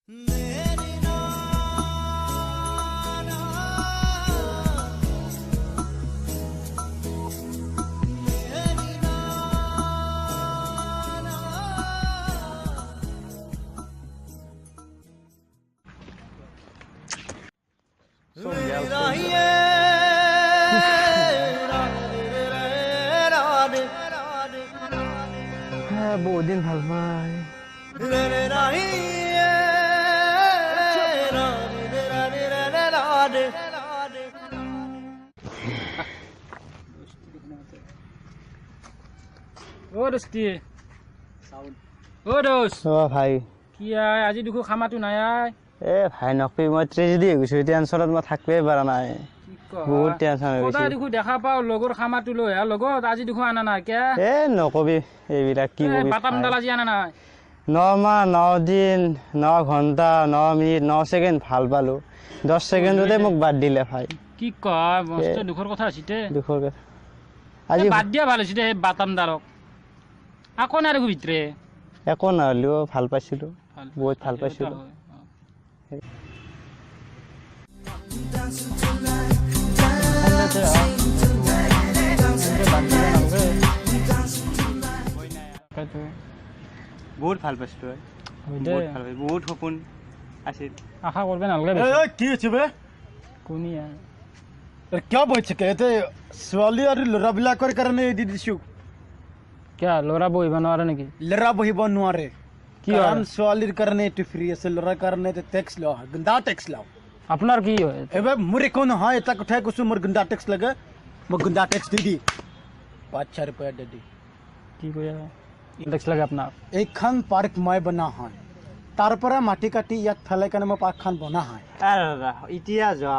বহুত দিন ভাল পাই ও দোস্তি ও দোস্ত ভাই কি আজি দেখো খামাটো নাই ভাই নকবি মই ট্ৰেজেডি হৈ গৈছো টেনচনত মই থাকবই পৰা নাই বহুত টেনচন হৈ গৈছে দেখো দেখা পাও লগৰ খামাটো লৈ লগত আজি দেখো আনা নাই কে নকবি এইবিলাক কি কবি বাটামডাল আজি আনা নাই 9 মাহ 9 দিন 9 ঘণ্টা 9 মিনিট 9 সেকেন্ড ভাল পালো 10 সেকেন্ডতে মোক বাদ দিলে ভাই কি কয় মস্ত দুখৰ কথা আছে দুখৰ কথা আজি বাদ দিয়া ভাল আছে বাটামডালক আকৌ না দেখো ভিতৰে একো নহলেও ভাল পাইছিলো বহুত ভাল পাইছিলো বহুত ভাল পাইছিলো বহুত সপোন আছিল আশা করবে নালগে কি হচ্ছে বে কোনিয়া क्या বলছে কে এতে ছোৱালী আৰু ল'ৰাবিলাকৰ কাৰণে দি দিছো क्या লৰা বহিব নোৱাৰে নেকি ল'ৰা বহিব নোৱাৰে কি কাৰণ ছোৱালীৰ কাৰণে এটো ফ্ৰী আছে ল'ৰাৰ কাৰণে টেক্স লও গন্দা টেক্স লও আপনাৰ কি হয় এবে মোৰ একো নহয় এটা কথাই কৈছো মোৰ গন্দা টেক্স লাগে মোক গন্দা টেক্স দি দি 5-6 रुपया দে দি কি কয়া টেক্স লাগে আপনার এইখন পাৰ্ক মই বনা হয় তাৰ পৰা মাটি কাটি ইয়াত ফেলাই কাৰণে মই পাৰ্কখন বনা হয় এতিয়া যা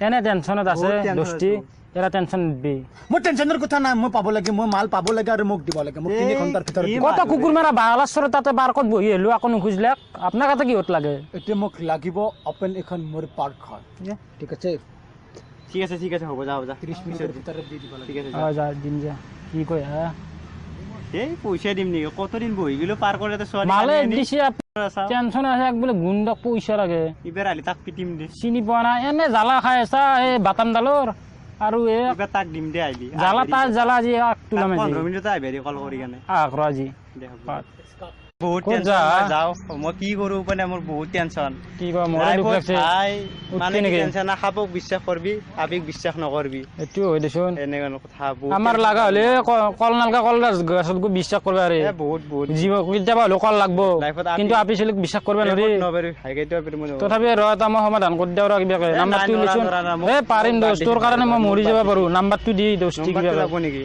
এনে টেনশনত আছে দোস্তি এৰা টেনশন নিবি মোৰ টেনশনৰ কথা নাই মই পাব লাগে মই মাল পাব লাগে আৰু মোক দিব লাগে মোক 3 ঘণ্টাৰ ভিতৰত কত কুকুৰ মাৰা বালাসৰ তাতে বাৰকত বহি এলো আকো নুখুজলাক আপনাৰ কাছে কি হত লাগে এতিয়া মোক লাগিব ওপেন এখন মোৰ পাৰ্ক হয় ঠিক আছে ঠিক আছে হ'ব যা 30 মিনিটৰ ভিতৰত দি দিব লাগে ঠিক আছে যা দিন যা কি কয় এই পইচা দিম নি কতদিন বহি গেলো পার করে তো সরি মালে দিছি টেনশন আছে এক বলে গুন্ডক পয়সা লাগে ইবের আলি তাক পিটিম দে চিনি পোৱা নাই এনে জ্বালা খাই আছা এই বাটামডালৰ আৰু এ ইবের তাক দিম দে আইলি জ্বালা তার জ্বালা আজি তুলা মাঝি 15 মিনিট আইবেরি কল করি কেনে আজি বহুত টেনশন যাও মই কি কৰো মানে মোৰ বহুত টেনশন কি কয় মোৰ দুখ লাগছে ভাই মানে কি টেনশন না খাবক বিশ্বাস করবি আবেগ বিশ্বাস নকরবি এটো হৈ দেচোন এনে কোন কথা বহুত আমার লাগা হলে কল নালকা কল গাছত গো বিশ্বাস করবে আরে বহুত জীব কিতাবা হলো কল লাগবো কিন্তু আপিছিল বিশ্বাস করবে নৰি নবেৰি হাইগাইতো আপিৰ মনে তথাপি ৰ এটা মই সমাধান কৰি দিও ৰ কিবা নাম্বাৰটো লিচোন এ পাৰিম দোস্ত তোৰ কাৰণে মই মৰি যাব পাৰো নাম্বাৰটো দি দোস্ত কিবা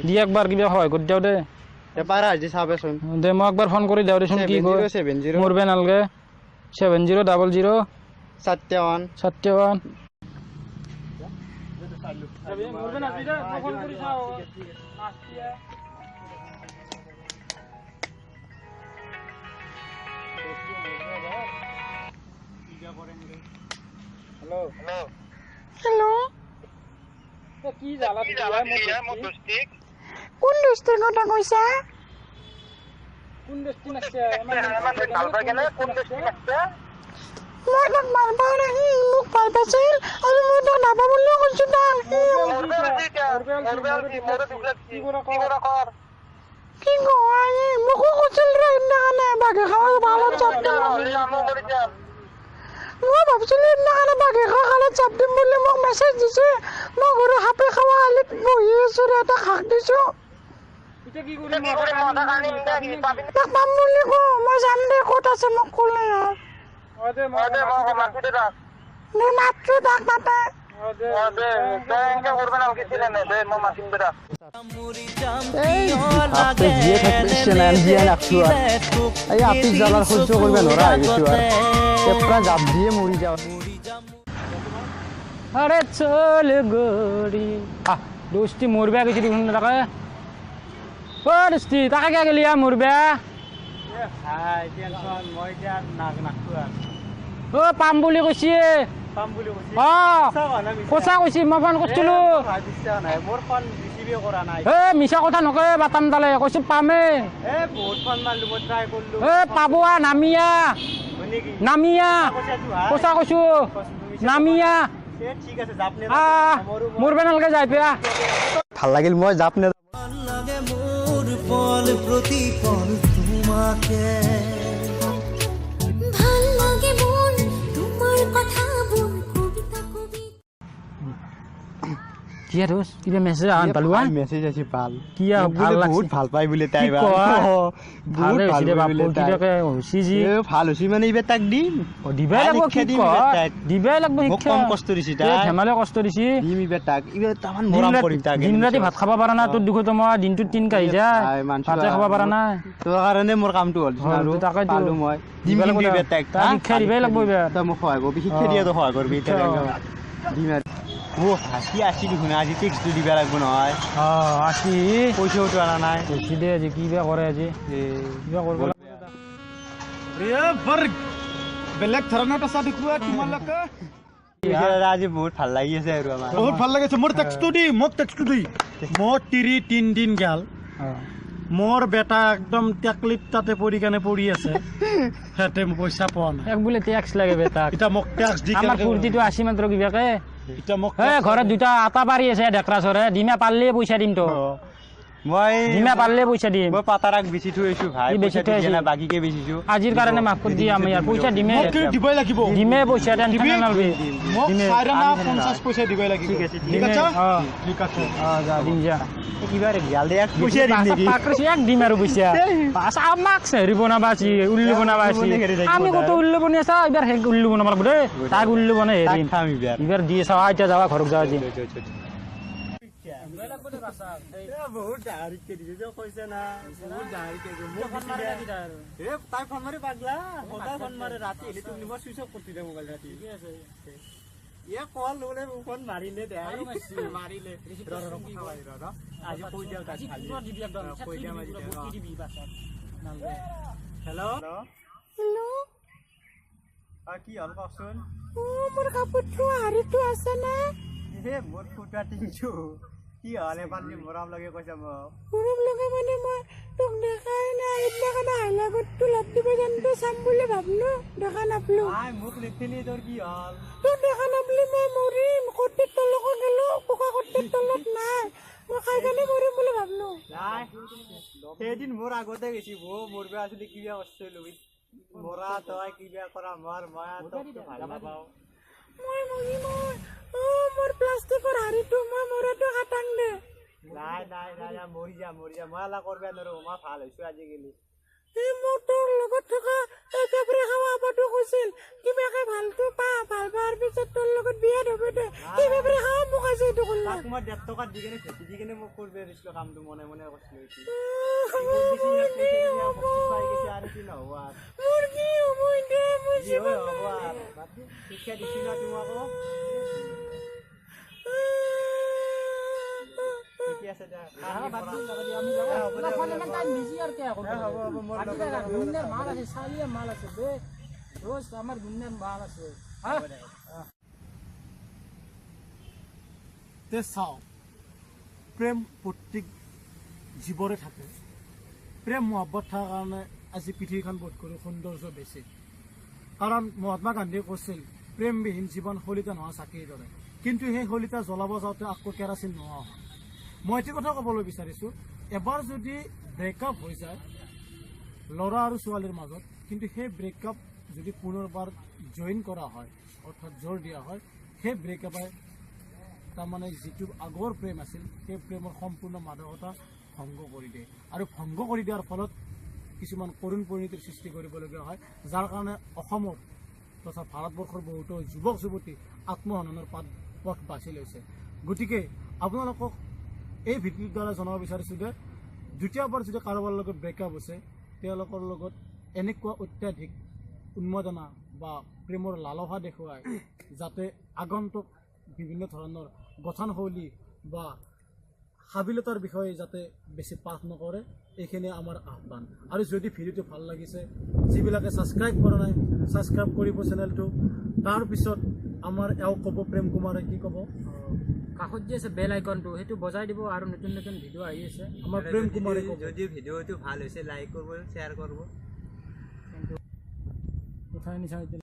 দি একবাৰ কিবা হয় কৰি দিও দে পাৰা আজি সাবেছন দে মই একবাৰ ফোন কৰি দিও দেচোন কি কয় 70 মৰবে নালগে 7000 51 51 মৰবে নাছি দে ফোন কৰি চাও हेलो हेलो কি জ্বালা দিয়া মই দোস্তিক কোন দোস্তিৰ কথা কৈছা কোন দোস্তি নাছে মানে কালবা কেনে কোন দোস্তি নাছে মই তাক ভাল পাওঁ নাই মোক ভাল পাইছিল আৰু মই তাক নাপা বুলিও কৈছো তাক কি কয় মোকো কৈছিল ৰে সেইদিনাখনে বাঘে খাওঁ ভালত চাপ দিম মই ভাবিছিলো সেইদিনাখনে বাঘে খোৱা খালত চাপ দিম বুলি মোক মেছেজ দিছে মই ঘৰে সাপে খাৱা আলিত বহি আছো ৰে তাক হাক দিছো তাক পাম বুলি কওঁ মই যাম দে ক'ত আছে মোক ক'লে মাতছো তাক মাতে আরে চল গড়ি দোস্তি মরবে কিছু দেখুন তাকে ও দোস্তি তাকে কে গেলি মরবে ও পাম বুলি কৈছে কচা কৈছি মই ফোন কৰিছিলো মিছা কথা নকয় বাটামডালে কৈছো পামে পাব নামিয়া নামিয়া সঁচা কৈছো নামিয়া ঠিক আছে জাপ নে মোৰ বেনালকে যাই পেয়া ভাল লাগিল মই জাপ নে লাগে মোর পল প্রতিপল তোমাকে ভাল লাগে মন তোমার কথা বল কবিতা কবি কি আৰু কিবা মেছেজ আন পালো মেছেজ আছে ভাল কি আৰু ভাল লাগছে বহুত ভাল পাই বুলি তাই কি কয়? ভালে হৈছে দে বাপু কিটাকে হৈছি যি ভাল হৈছে মানে এইবাৰ তাক দিম দিবাই লাগব কি দিম কয় এইবাৰ তাক। দিবাই লাগব মোক শিক্ষা কম কষ্ট দিছি এই তাই ধেমালি কষ্ট দিছি দিম এইবাৰ তাক এইবাৰ তামান দিন মৰম ৰাতি- কৰিম তাক দিন ৰাতি ভাত খাব পাৰা নাই তোৰ দুখতো মই দিনটোত 3 কাহি যায় আই, মানছো ভাতে আৰু। খাব পাৰা নাই তোৰ কাৰণে মোৰ কামটো হ'ল আৰু তাকেইতো। পালো মই দিম দিবা দিম লাগব এইবাৰ তাক তাক শিক্ষা দিবাই লাগব এইবাৰ তই মোক সহায় কৰিবি শিক্ষা দিয়াতো সহায় কৰিবি এতিয়া দিম আৰু হাঁচি আছি দেখোন আজি টেক্সটো দিব লাগিব নহয় আসি পইচাওতো অনা নাই বেছি দে আজি কিবা কৰে আজি কিবা কৰিব বেলেগ ধৰণৰ পেচা দেখুওৱা তোমালোকে আজি বহুত ভাল লাগি আছে আৰু আমাৰ বহুত ভাল লাগিছে মোৰ টেক্সটো দি মোক টেক্সটো দি মোৰ 3 দিন গেল মোৰ বেটা একদম টেকলিত তাতে পৰি কেনে পৰি আছে সিহঁতে পইচা পোৱা নাই এক বোলে টেক্স লাগে বেটাক এতিয়া মোক টেক্স দি আমাৰ কুৰ্তিটো 80 মাত্ৰ কিবাকে এতিয়া মোক ঘৰত দুটা আটা পাৰি আছে ডেকৰা চৰে দিমা পাৰলে পইচা দিম তো মই দিমা পাৰলে পইচা দিম মই পাতাৰাক বেচি থৈ আহিছো ভাই কি বেচি পইচা থৈ দিয়া আহিছে? নাই বাকীকে বেচিছো আজিৰ কাৰণে মাফ কৰি দি আমি ইয়াৰ পইচা দিমে মোক দিবই লাগিব দিমে পইচা টেনচন নালবি মোক দিমে। 50 পইচা দিবই লাগিব ঠিক আছে, ঠিক আছে অ ঠিক আছে যা দিম যা কিবা গাল দে পইচা দিম নেকি পাকৰছি এক দিম আৰু পইচা পাছ আমাক হেৰি বনাবা আছে উল্লু বনাবা আছে আমি কত উল্লু বনাই আছা এবাৰ হেক উল্লু বনাব লাগব দে তাক উল্লু বনাই তাক হেৰি খাম এইবাৰ এবাৰ দি চাও এতিয়া যাবা ঘৰক যাও আজি বহুত ডাঙৰকে দিছে যে কৈছে না বহুত ডাঙৰকে তাই ফোন মাৰি পাগলা সদায় ফোন মাৰে ৰাতি এলি তুমি মই সুইচ অফ কৰি দে মোবাইল ৰাতি ইয়ে কল ললে ফোন মাৰিলে দে মাৰিলে আজি কৈ দিও তাক কৈ দিম আজি হেল্ল' হেল্ল' কি হ'ল কওকচোন মোৰ কাপোৰটো হাৰিটো আছে নে হে মোৰ ফুটা টিংটো কি হ'ল এবাৰ মৰম লাগে কৈছে মোক মৰম লগা মানে মই তোক দেখাই নাই সেইদিনাখন আহিলা গোটটো লাট্টি পৰ্যন্ত চাম বুলি ভাবলো দেখা নাপলো আই মোক লিখিলি তোৰ কি হ'ল তোক দেখা নাপলি মই মৰিম কৰ্তিৰ তলকো গেলো পকা কৰ্তিৰ তলত নাই মই খাই কেনে মৰিম বুলি ভাবলো নাই সেইদিন মোৰ আগতে গেছি মৰবে আছিলি কিবা কৰিছিলো মৰা তই কিবা কৰা মই তোক ভাল নাপাওঁ মই মৰিম মোৰ প্লাষ্টিকৰ হাৰিটো মই মৰাটো খাটাং দে নাই মৰি যা মই এলা কৰবা নোৱাৰো মই ভাল হৈছো আজিকালি এই মোৰ তোৰ লগত থকা এই পেপৰি খাৱা আপাটো কৈছিল কিবাকে ভালটো পা ভাল পোৱাৰ পিছত তোৰ লগত বিয়া ধৰিব দে কি পেপৰি খাৱা মোক আজি এইটো কৰিলা তাক মই 1.5 টকা দি কেনে ভেটি দি কেনে মোক কৰবা দিছিলো কামটো মনে মনে কৰিছিলো আৰু কি নহব মোৰ কি হ'ব দে মোৰ কি হয় হ'ব আৰু শিক্ষা দিছি না তোমাকো ঠিকে আছে দে তে চাও প্ৰেম প্ৰত্যেক জীৱৰে থাকে প্ৰেম মহব্বত থকাৰ কাৰণে আজি পৃথিৱীখন বহুত কৰি সৌন্দৰ্য বেছি কাৰণ মহাত্মা গান্ধীয়ে কৈছিল প্ৰেমবিহীন জীৱন শলিতা নোহোৱা চাকিৰ দৰে কিন্তু সেই শলিতা জ্বলাব যাওঁতে আকৌ কেৰাচিন নোহোৱা হয় মই এইটো কথা ক'বলৈ বিচাৰিছোঁ এবাৰ যদি ব্ৰেকআপ হৈ যায় ল'ৰা আৰু ছোৱালীৰ মাজত কিন্তু সেই ব্ৰেকআপ যদি পুনৰবাৰ জইন কৰা হয় অৰ্থাৎ জোৰ দিয়া হয় সেই ব্ৰেকআপে তাৰমানে যিটো আগৰ প্ৰেম আছিল সেই প্ৰেমৰ সম্পূৰ্ণ মাদকতা ভংগ কৰি দিয়ে আৰু ভংগ কৰি দিয়াৰ ফলত কিছুমান কৰুণ পৰিণতিৰ সৃষ্টি কৰিবলগীয়া হয় যাৰ কাৰণে অসমৰ তথা ভাৰতবৰ্ষৰ বহুতো যুৱক যুৱতী আত্মহননৰ পথ বাছি লৈছে গতিকে আপোনালোকক এই ভিডিঅ'ৰ দ্বাৰা জনাব বিচাৰিছোঁ যে দ্বিতীয়বাৰ যদি কাৰোবাৰ লগত ব্ৰেকআপ হৈছে তেওঁলোকৰ লগত এনেকুৱা অত্যাধিক উন্মাদনা বা প্ৰেমৰ লালসা দেখুৱাই যাতে আগন্তুক বিভিন্ন ধৰণৰ গঠনশৈলী বা হাবিলতাৰ বিষয়ে যাতে বেছি পাঠ নকৰে এইখিনি আমাৰ আহ্বান আৰু যদি ভিডিঅ'টো ভাল লাগিছে যিবিলাকে ছাবস্ক্ৰাইব কৰা নাই ছাবস্ক্ৰাইব কৰিব চেনেলটো তাৰপিছত আমাৰ এওঁ ক'ব প্ৰেম কুমাৰে কি ক'ব কাষত যে আছে বেল আইকনটো সেইটো বজাই দিব আৰু নতুন নতুন ভিডিঅ' আহি আছে আমাৰ প্ৰেম কুমাৰে ক'ব যদি ভিডিঅ'টো ভাল হৈছে লাইক কৰিব শ্বেয়াৰ কৰিব উঠাই নিছা এতিয়া